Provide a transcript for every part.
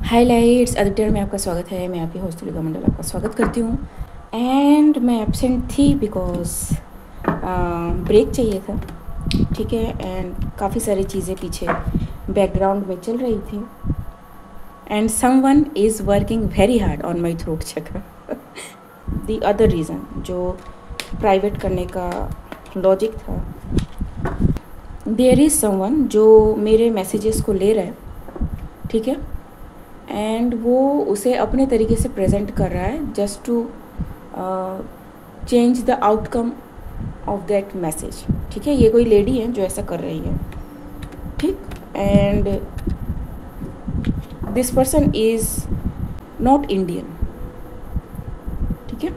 हाय lights अदिटर में आपका स्वागत है। मैं आपकी होस्ट तुलिका मंडल आपका स्वागत करती हूँ। एंड मैं एब्सेंट थी बिकॉज ब्रेक चाहिए था, ठीक है। एंड काफ़ी सारी चीज़ें पीछे बैकग्राउंड में चल रही थी। And someone is working very hard on my throat चक्र। द अदर रीज़न जो प्राइवेट करने का लॉजिक था, देयर इज़ समवन जो मेरे मैसेजेस को ले रहा है, ठीक है। एंड वो उसे अपने तरीके से प्रेजेंट कर रहा है just to change the outcome of that message, ठीक है। ये कोई लेडी है जो ऐसा कर रही है, ठीक। And this person is not Indian, ठीक है।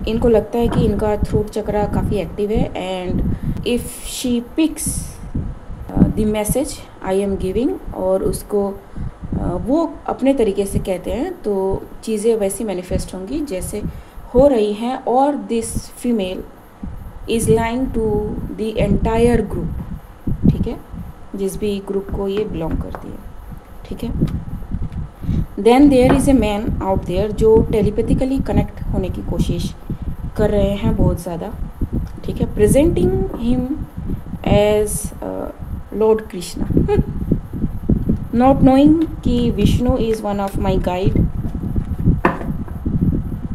इनको लगता है कि इनका थ्रोट चक्रा काफ़ी एक्टिव है and if she picks the message I am giving और उसको वो अपने तरीके से कहते हैं तो चीज़ें वैसी मैनिफेस्ट होंगी जैसे हो रही हैं। और this female is lying to the entire group, ठीक है, जिस भी ग्रुप को ये बिलोंग करती है, ठीक है। Then there is a man out there जो टेलीपैथिकली कनेक्ट होने की कोशिश कर रहे हैं बहुत ज़्यादा, ठीक है, presenting him as lord Krishna, not knowing कि Vishnu is one of my guide,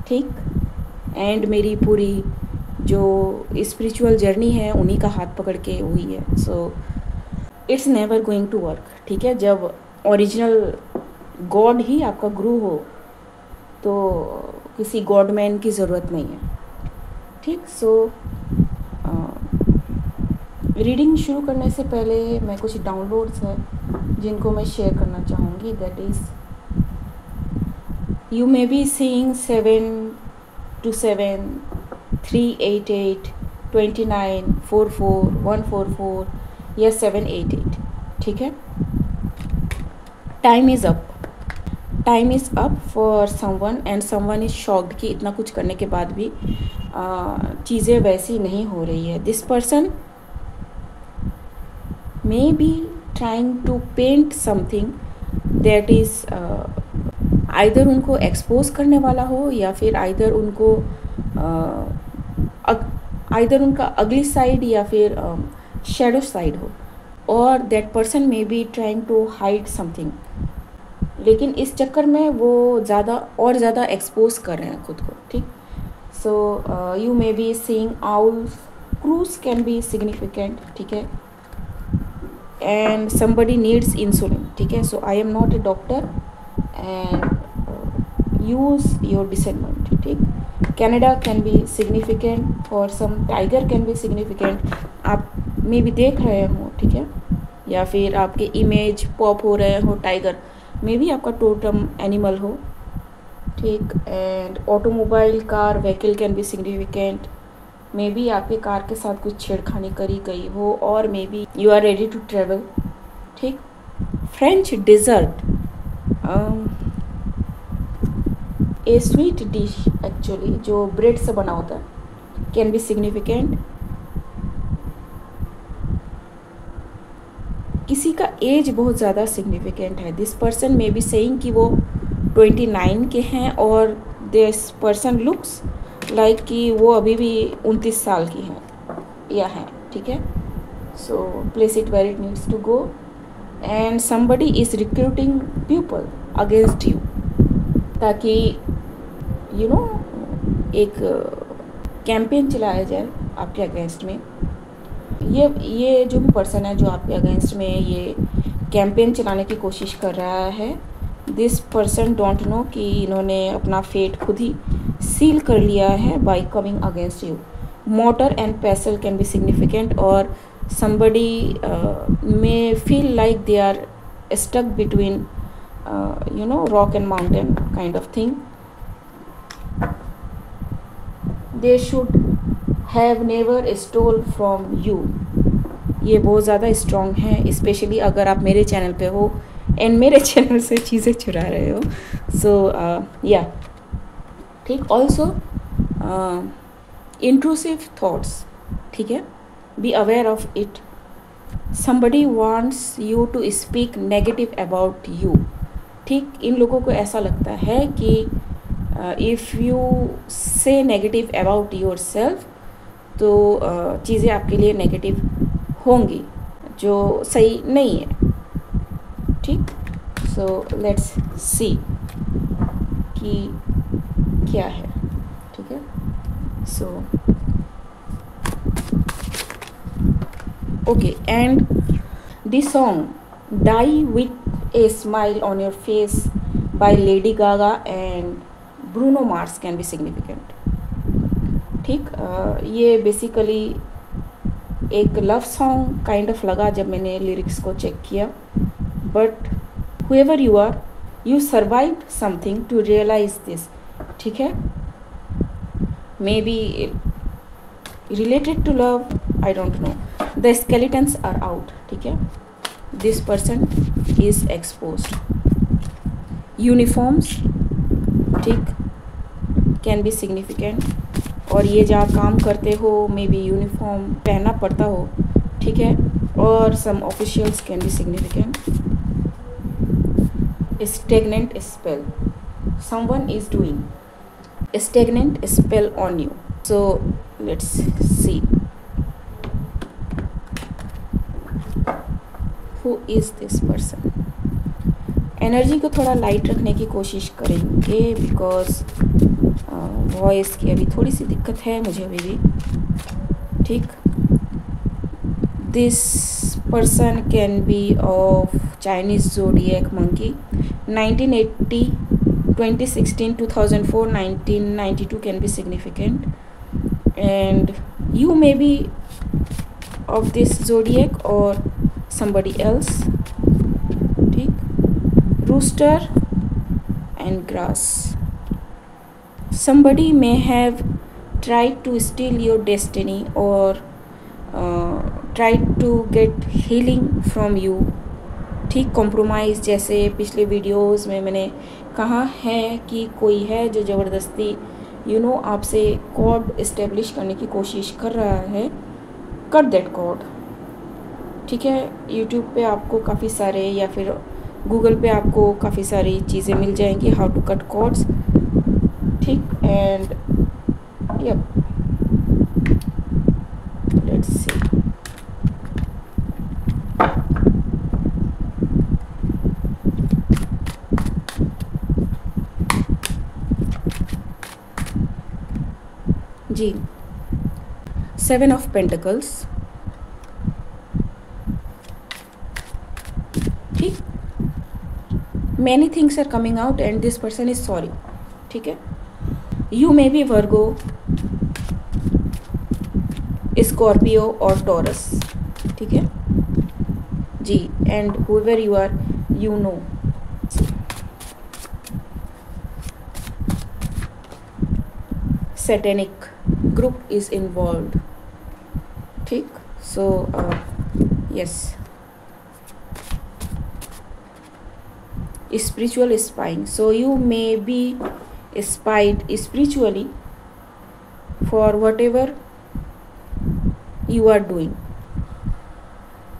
ठीक। एंड मेरी पूरी जो स्पिरिचुअल जर्नी है उन्हीं का हाथ पकड़ के हुई है। So it's never going to work, ठीक है। जब ओरिजिनल गॉड ही आपका गुरु हो तो किसी गॉडमैन की ज़रूरत नहीं है, ठीक। सो रीडिंग शुरू करने से पहले मैं कुछ डाउनलोड्स हैं जिनको मैं शेयर करना चाहूँगी। That is you may be seeing 727 388 29 44 144 या 788, ठीक है। Time is up, time is up for someone and someone is shocked कि इतना कुछ करने के बाद भी चीज़ें वैसी नहीं हो रही है। This person may be trying to paint something that is either उनको एक्सपोज करने वाला हो या फिर आइदर उनको आइदर उनका अगली साइड या फिर शेडो साइड हो, और that person may be trying to hide something. लेकिन इस चक्कर में वो ज़्यादा एक्सपोज कर रहे हैं खुद को, ठीक। So you may be seeing owls, crows can be significant, ठीक है। एंड somebody needs insulin, ठीक है। So I am not a doctor and use your discernment, ठीक। Canada can be significant for some, tiger can be significant, आप may भी देख रहे हो, ठीक है, या फिर आपके इमेज पॉप हो रहे हो टाइगर, मे भी आपका टोटम एनिमल हो, ठीक। And automobile, car, vehicle can be significant, may be आपके कार के साथ कुछ छेड़खानी करी गई हो, और may be you are ready to travel, ठीक। French dessert, a sweet dish actually जो ब्रेड से बना होता है, कैन बी सिग्निफिकेंट। किसी का एज बहुत ज़्यादा सिग्निफिकेंट है। This person may be saying कि वो 29 के हैं और दिस पर्सन लुक्स लाइक कि वो अभी भी 29 साल की हैं या हैं, ठीक है। So place it where it needs to go and somebody is recruiting people against you, ताकि यू नो एक कैंपेन चलाया जाए आपके अगेंस्ट में। ये जो भी पर्सन है जो आपके अगेंस्ट में ये कैंपेन चलाने की कोशिश कर रहा है, दिस पर्सन डोंट नो कि इन्होंने अपना फेट खुद ही सील कर लिया है bye coming against you. Motor and पेसल can be significant, और somebody may feel like they are stuck between rock and mountain kind of thing. They should have never stole from you. ये बहुत ज़्यादा strong है, specially अगर आप मेरे channel पे हो एंड मेरे चैनल से चीज़ें चुरा रहे हो। सो या ठीक। ऑल्सो इंट्रूसिव थॉट्स, ठीक है, be aware of it. somebody wants you to speak negative about you. ठीक, इन लोगों को ऐसा लगता है कि इफ़ यू से नेगेटिव अबाउट योर सेल्फ तो चीज़ें आपके लिए नेगेटिव होंगी, जो सही नहीं है। ठीक, सो लेट्स सी कि क्या है। ठीक है, so okay, and this song die with a smile on your face by Lady Gaga and Bruno Mars can be significant. ठीक, ये बेसिकली एक लव सॉन्ग काइंड ऑफ लगा जब मैंने लिरिक्स को चेक किया, but whoever you are, you survived something to realize this. ठीक है, maybe related to love, I don't know. The skeletons are out. ठीक है, this person is exposed. Uniforms, ठीक, can be significant. और ये जहाँ काम करते हो मे बी यूनिफॉर्म पहनना पड़ता हो। ठीक है, और some officials can be significant. Stagnant spell, someone is doing a stagnant spell on you. So let's see who is this person. Energy को थोड़ा लाइट रखने की कोशिश करेंगे बिकॉज वॉइस की अभी थोड़ी सी दिक्कत है मुझे अभी भी। ठीक, this person can be of Chinese zodiac monkey. 1980, 2016, 2004, 1992 can be significant, and you may be of this zodiac or somebody else. ठीक, rooster and grass. Somebody may have tried to steal your destiny or try to get healing from you. ठीक, compromise, जैसे पिछले videos में मैंने कहा है कि कोई है जो ज़बरदस्ती आपसे कॉड इस्टेब्लिश करने की कोशिश कर रहा है। Cut that cord. ठीक है, यूट्यूब पे आपको काफ़ी सारे या फिर गूगल पे आपको काफ़ी सारी चीज़ें मिल जाएंगी, हाउ टू कट कॉड्स। ठीक, एंड यप, लेट्स सी। जी, 7 of Pentacles। ठीक, many things are coming out and this person is sorry। ठीक है, you may be Virgo, Scorpio और Taurus। ठीक है जी, and whoever you are, you know। Satanic group is involved। ठीक, so yes, spiritual spying, so you may be spied spiritually for whatever you are doing।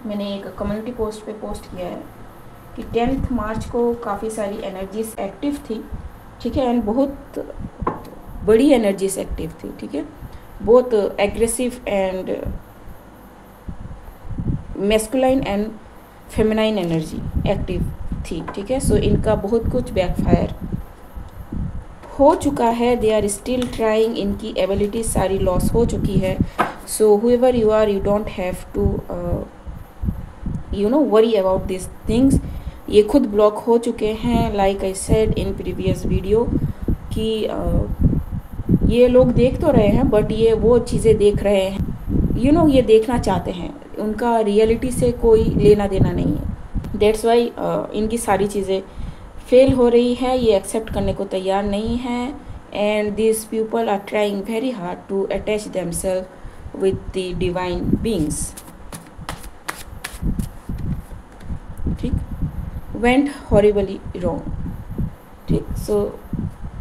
मैंने एक community post पे post किया है कि 10 मार्च को काफ़ी सारी एनर्जीज एक्टिव थी। ठीक है, एंड बहुत बड़ी एनर्जीज एक्टिव थी। ठीक है, बहुत aggressive and masculine and feminine energy active थी। ठीक है, सो इनका बहुत कुछ बैकफायर हो चुका है। दे आर स्टिल ट्राइंग, इनकी एबिलिटी सारी लॉस हो चुकी है। So however you are, you don't have to worry about this things. ये खुद ब्लॉक हो चुके हैं, like I said in previous video कि ये लोग देख तो रहे हैं बट ये वो चीज़ें देख रहे हैं ये देखना चाहते हैं, उनका रियलिटी से कोई लेना देना नहीं है। दैट्स वाई इनकी सारी चीज़ें फेल हो रही है, ये एक्सेप्ट करने को तैयार नहीं है। And this people are trying very hard to attach themselves with the divine beings. ठीक, वेंट हॉरिबली रॉन्ग। ठीक, सो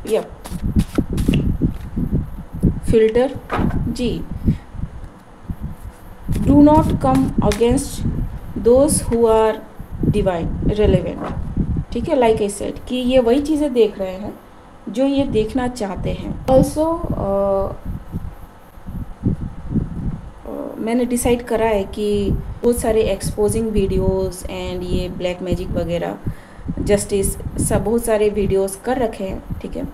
यप, फिल्टर जी, do not come against those who are divine relevant, ठीक है, लाइक आई सेड कि ये वही चीज़ें देख रहे हैं जो ये देखना चाहते हैं। ऑल्सो मैंने डिसाइड करा है कि बहुत सारे एक्सपोजिंग वीडियोस एंड ये ब्लैक मैजिक वगैरह जस्टिस सब बहुत सारे वीडियोस कर रखे हैं, ठीक है।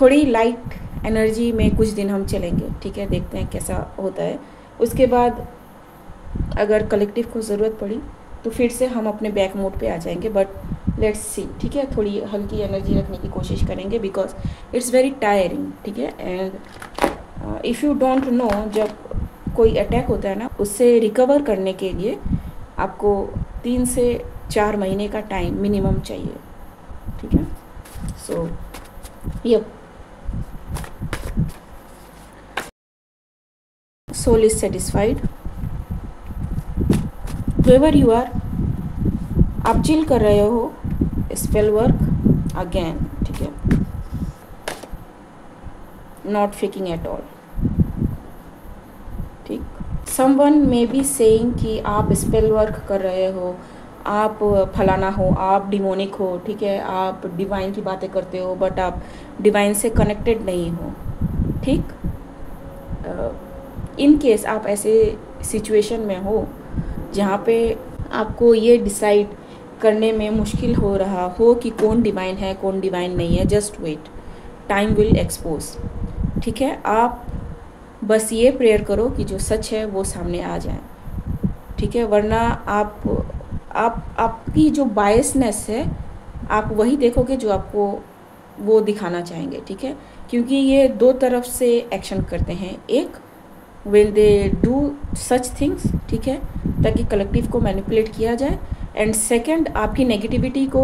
थोड़ी लाइट एनर्जी में कुछ दिन हम चलेंगे, ठीक है, देखते हैं कैसा होता है। उसके बाद अगर कलेक्टिव को ज़रूरत पड़ी तो फिर से हम अपने बैक मोड पे आ जाएंगे, बट लेट्स सी, ठीक है। थोड़ी हल्की एनर्जी रखने की कोशिश करेंगे बिकॉज इट्स वेरी टायरिंग, ठीक है। And if you don't know, जब कोई अटैक होता है ना, उससे रिकवर करने के लिए आपको 3 से 4 महीने का टाइम मिनिमम चाहिए, ठीक है। So yup, soul is satisfied whoever you are। आप चिल कर रहे हो, स्पेल वर्क अगेन, ठीक है, नॉट फेकिंग एट ऑल, ठीक। समवन मे बी सेइंग कि आप स्पेल वर्क कर रहे हो, आप फलाना हो, आप डिमोनिक हो, ठीक है, आप डिवाइन की बातें करते हो, बट आप डिवाइन से कनेक्टेड नहीं हो, ठीक। इन केस आप ऐसे सिचुएशन में हो जहाँ पे आपको ये डिसाइड करने में मुश्किल हो रहा हो कि कौन डिवाइन है कौन डिवाइन नहीं है, just wait, time will expose, ठीक है। आप बस ये प्रेयर करो कि जो सच है वो सामने आ जाए, ठीक है, वरना आपकी जो बायसनेस है आप वही देखोगे जो आपको वो दिखाना चाहेंगे, ठीक है। क्योंकि ये 2 तरफ से एक्शन करते हैं, एक when they do such things, ठीक है, ताकि कलेक्टिव को मैनिपुलेट किया जाए, एंड सेकंड आपकी नेगेटिविटी को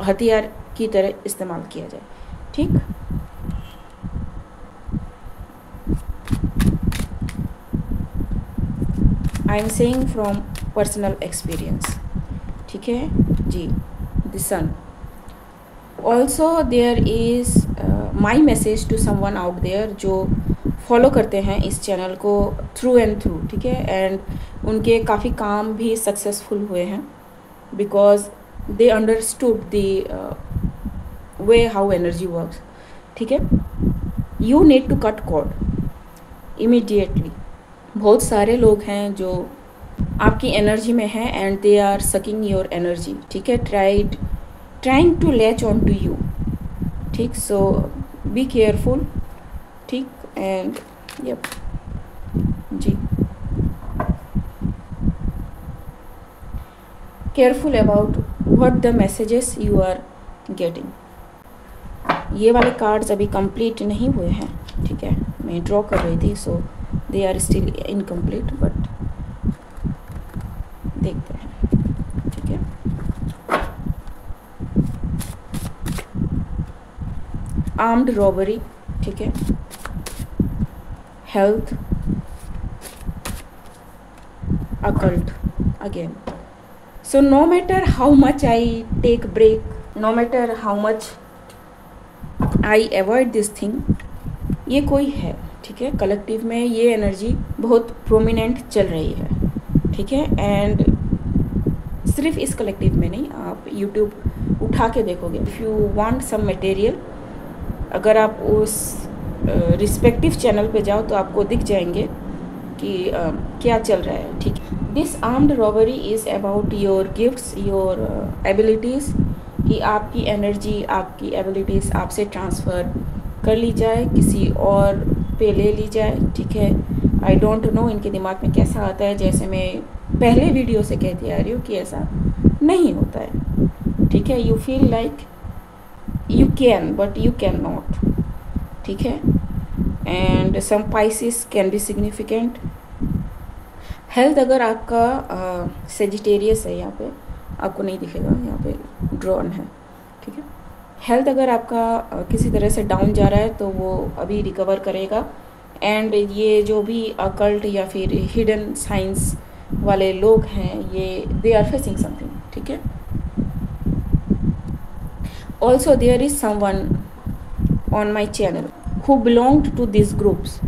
हथियार की तरह इस्तेमाल किया जाए, ठीक। I am saying from personal experience, ठीक है जी। The sun also there is my message to someone out there जो फॉलो करते हैं इस चैनल को थ्रू एंड थ्रू, ठीक है, एंड उनके काफ़ी काम भी सक्सेसफुल हुए हैं because they understood the way how energy works, ठीक है। You need to cut cord immediately. बहुत सारे लोग हैं जो आपकी एनर्जी में हैं and they are sucking your energy, ठीक है, trying to latch on to you, ठीक। सो बी केयरफुल, ठीक, एंड यप जी, careful about what the messages you are getting. ये वाले कार्ड्स अभी कंप्लीट नहीं हुए हैं, ठीक है, मैं ड्रॉ कर रही थी, so they are still incomplete, but देखते हैं, ठीक है। आर्म्ड रॉबरी, ठीक है, health, occult again. So no matter how much I take break, no matter how much I avoid this thing, ये कोई है, ठीक है, कलेक्टिव में ये एनर्जी बहुत प्रोमिनेंट चल रही है, ठीक है। एंड सिर्फ इस कलेक्टिव में नहीं, आप YouTube उठा के देखोगे, if you want some material, अगर आप उस रिस्पेक्टिव चैनल पे जाओ तो आपको दिख जाएंगे कि क्या चल रहा है, ठीक है। This armed robbery is about your gifts, your abilities, कि आपकी एनर्जी, आपकी एबिलिटीज़ आपसे ट्रांसफ़र कर ली जाए, किसी और पे ले ली जाए, ठीक है। आई डोंट नो इनके दिमाग में कैसा आता है, जैसे मैं पहले वीडियो से कहती आ रही हूँ कि ऐसा नहीं होता है, ठीक है। You feel like you can but you can not, ठीक है। And some Pisces can be significant. Health अगर आपका सेजिटेरियस है, यहाँ पे आपको नहीं दिखेगा, यहाँ पे ड्रॉन है, ठीक है। हेल्थ अगर आपका किसी तरह से डाउन जा रहा है तो वो अभी रिकवर करेगा, एंड ये जो भी अकल्ट या फिर हिडन साइंस वाले लोग हैं, ये दे आर फेसिंग समथिंग, ठीक है। Also there is someone on my channel who belonged to this groups,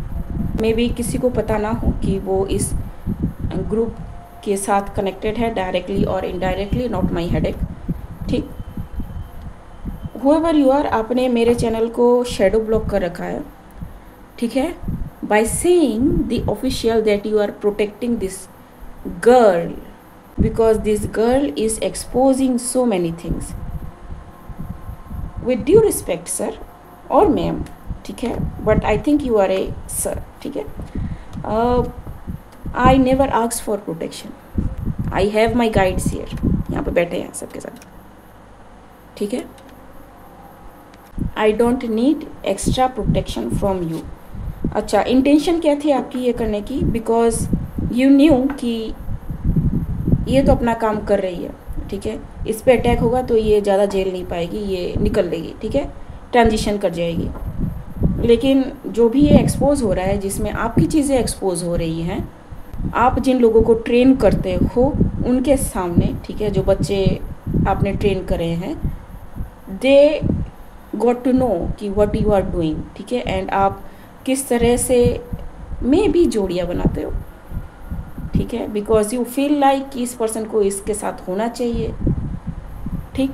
may be किसी को पता ना हो कि वो इस ग्रुप के साथ कनेक्टेड है डायरेक्टली और इनडायरेक्टली, नॉट माई हेडेक। ठीक, हुएवर यू आर, आपने मेरे चैनल को शेडो ब्लॉक कर रखा है, ठीक है, by saying the official that you are protecting this girl because this girl is exposing so many things. With due respect sir और मैम, ठीक है, but I think you are a sir, ठीक है। I never ask for protection, I have my guides here, यहाँ पे बैठे हैं सबके साथ, ठीक है। I don't need extra protection from you. अच्छा, इंटेंशन क्या थी आपकी ये करने की? बिकॉज यू न्यू कि ये तो अपना काम कर रही है, ठीक है, इस पर अटैक होगा तो ये ज़्यादा झेल नहीं पाएगी, ये निकल लेगी, ठीक है, ट्रांजिशन कर जाएगी। लेकिन जो भी ये एक्सपोज हो रहा है, जिसमें आपकी चीज़ें एक्सपोज हो रही हैं, आप जिन लोगों को ट्रेन करते हो उनके सामने, ठीक है, जो बच्चे आपने ट्रेन करे हैं, दे गॉट टू नो कि व्हाट यू आर डूइंग, ठीक है, एंड आप किस तरह से में भी जोड़ियाँ बनाते हो, ठीक है, बिकॉज यू फील लाइक कि इस पर्सन को इसके साथ होना चाहिए। ठीक,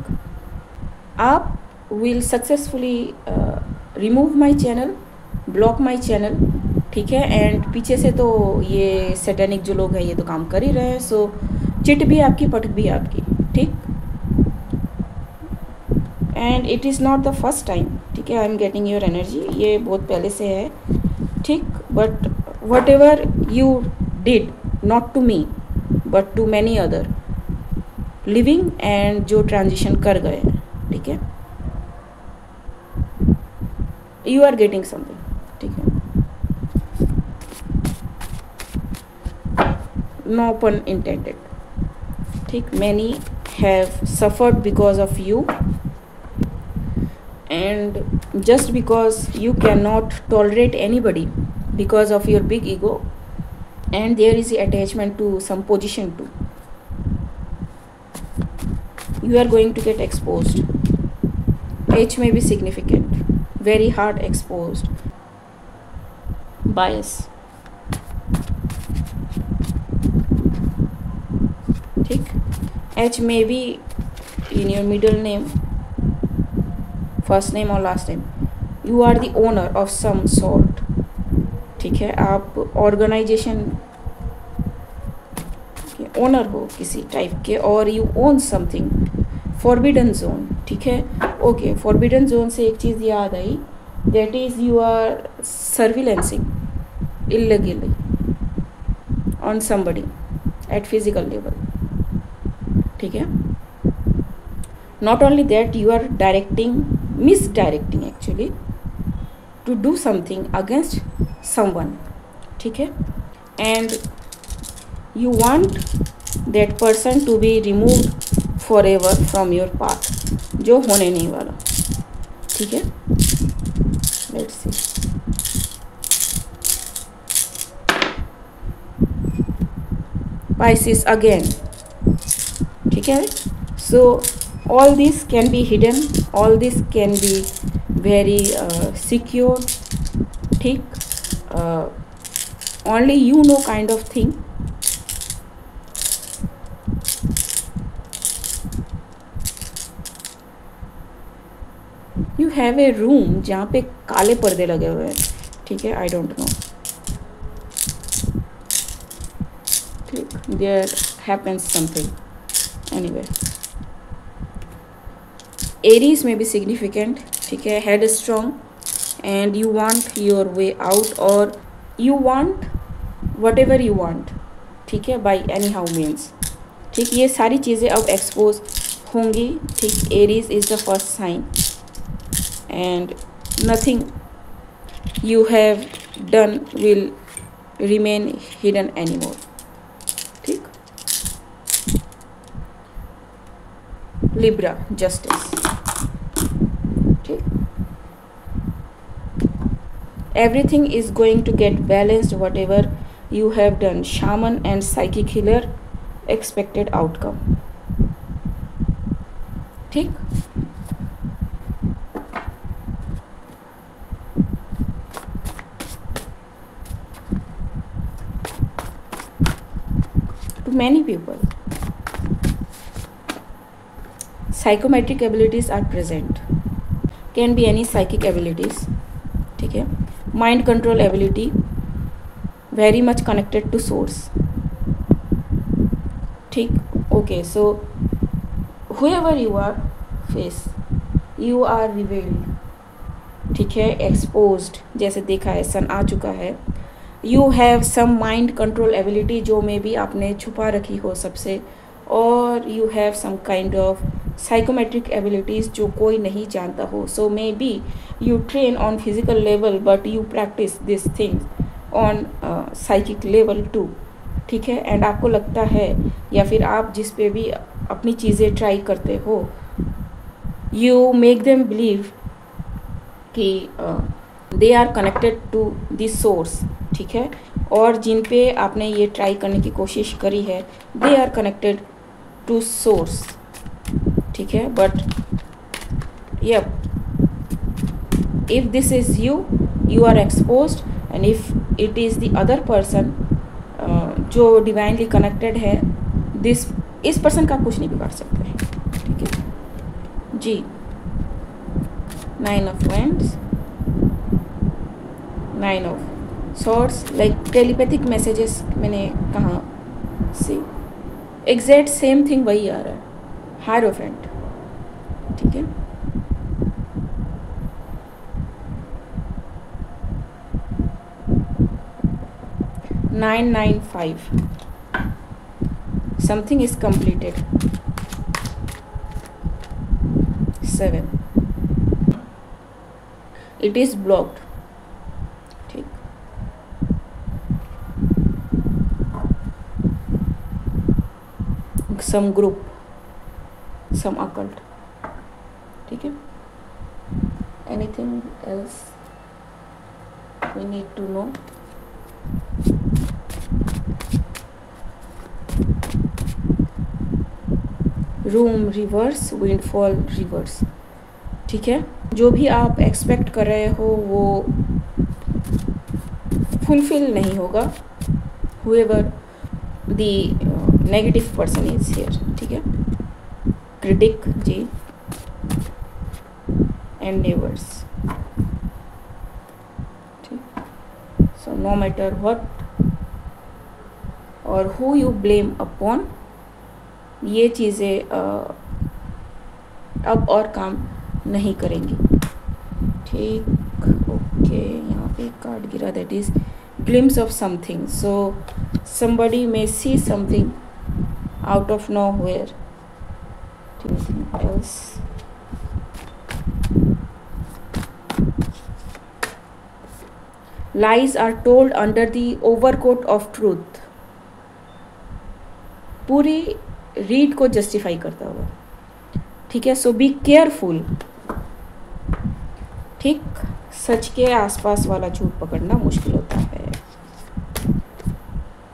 आप will successfully remove my channel, block my channel, ठीक है, एंड पीछे से तो ये सैटेनिक जो लोग हैं ये तो काम कर ही रहे हैं, सो चिट भी आपकी, पट भी आपकी, ठीक। And it is not the first time, ठीक है, I am getting your energy, ये बहुत पहले से है, ठीक, but whatever you did, not to me but to many other living and जो ट्रांजिशन कर गए हैं, ठीक है, यू आर गेटिंग समथिंग, ठीक है, नो पन इंटेंडेड, ठीक। Many have suffered because of you and just because you cannot tolerate anybody because of your big ego and there is attachment to some position too, you are going to get exposed. Age may be significant, very hard exposed, bias, ठीक। H may be in your middle name, first name और last name, you are the owner of some sort, ठीक है, आप organisation के owner हो किसी type के, और you own something, forbidden zone, ठीक है, ओके। फॉरबिडन जोन से एक चीज़ याद आई, that is you are surveillancing illegally on somebody at physical level, ठीक है। Not only that, you are misdirecting actually to do something against someone, ठीक है, and you want that person to be removed forever from your path, जो होने नहीं वाला, ठीक है। Let's see. Pisces again, ठीक है, so all this can be hidden, all this can be very secure, ठीक, only you know kind of thing, you have a room जहाँ पे काले पर्दे लगे हुए हैं, ठीक है, I don't know, ठीक, there happens something anyway. Aries may be significant, ठीक है, head strong and you want your way out or you want whatever you want, ठीक है, by anyhow means, ठीक, ये सारी चीज़ें अब एक्सपोज होंगी, ठीक। Aries is the first sign and nothing you have done will remain hidden anymore, ठीक। Libra, justice, everything is going to get balanced, whatever you have done. Shaman and psychic healer, expected outcome, ठीक। to many people. Psychometric abilities are present. Can be any psychic abilities. ठीक है. Mind control ability, very much connected to source. ठीक. Okay, so whoever you are face, you are revealed. ठीक है. Exposed, जैसे देखा है, सन आ चुका है. You have some mind control ability जो मे भी आपने छुपा रखी हो सबसे, और you have some kind of psychometric abilities जो कोई नहीं जानता हो. So maybe you train on physical level but you practice these things on psychic level too. ठीक है. एंड आपको लगता है, या फिर आप जिस पे भी अपनी चीज़ें ट्राई करते हो, you make them believe कि they are connected to this source. ठीक है. और जिन पे आपने ये ट्राई करने की कोशिश करी है, they are connected to source. ठीक है. But yup, if this is you, you are exposed, and if it is the other person जो डिवाइनली कनेक्टेड है, इस पर्सन का कुछ नहीं बिगाड़ सकते हैं. ठीक है जी. 9 of Wands, 9 of Swords, like telepathic messages मैंने कहा, सी एग्जैक्ट सेम थिंग वही आ रहा है. हायरोफेंट. ठीक है. Nine 5. Something is completed. 7. It is blocked. ठीक. Some group, some occult. ठीक है. Anything else we need to know? Room reverse, windfall reverse. ठीक है. जो भी आप एक्सपेक्ट कर रहे हो वो फुलफिल नहीं होगा. whoever the negative person is here. ठीक है. क्रिटिक जी एंड नेबर्स. ठीक. सो नो मैटर व्हाट और हु यू ब्लेम अपॉन, ये चीज़ें अब और काम नहीं करेंगी. ठीक. ओके. यहाँ पे एक कार्ड गिरा, that is glimpse of something. So somebody may see something out of nowhere. Anything else? Lies are told under the overcoat of truth. पूरी रीड को जस्टिफाई करता हुआ. ठीक है. सो बी केयरफुल. ठीक. सच के आसपास वाला झूठ पकड़ना मुश्किल होता है.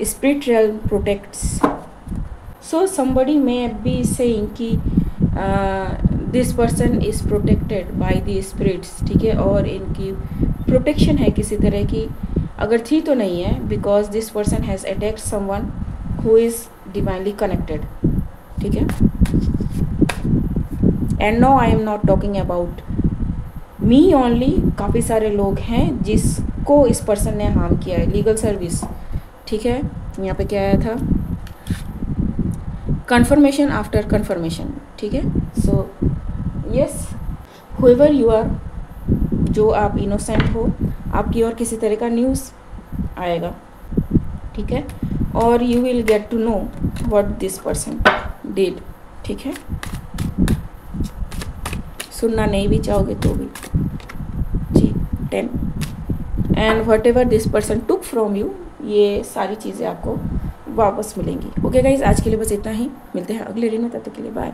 Spirit realm protects. So somebody may be saying कि this person is protected by the spirits. ठीक है. और इनकी प्रोटेक्शन है किसी तरह की, अगर थी तो नहीं है, because this person has attacked someone who is divinely connected. ठीक है. And no, I am not talking about me only. काफ़ी सारे लोग हैं जिसको इस पर्सन ने हार्म किया है. Legal service. ठीक है. यहाँ पे क्या आया था? Confirmation after confirmation. ठीक है. So yes, whoever you are, जो आप इनोसेंट हो, आपकी और किसी तरह का न्यूज़ आएगा. ठीक है. और you will get to know what this person did. ठीक है. सुनना नहीं भी चाहोगे तो भी. जी. 10. And whatever this person took from you, ये सारी चीज़ें आपको वापस मिलेंगी. ओके गाइज, आज के लिए बस इतना ही. मिलते हैं अगले रीड में. तब तक के लिए बाय.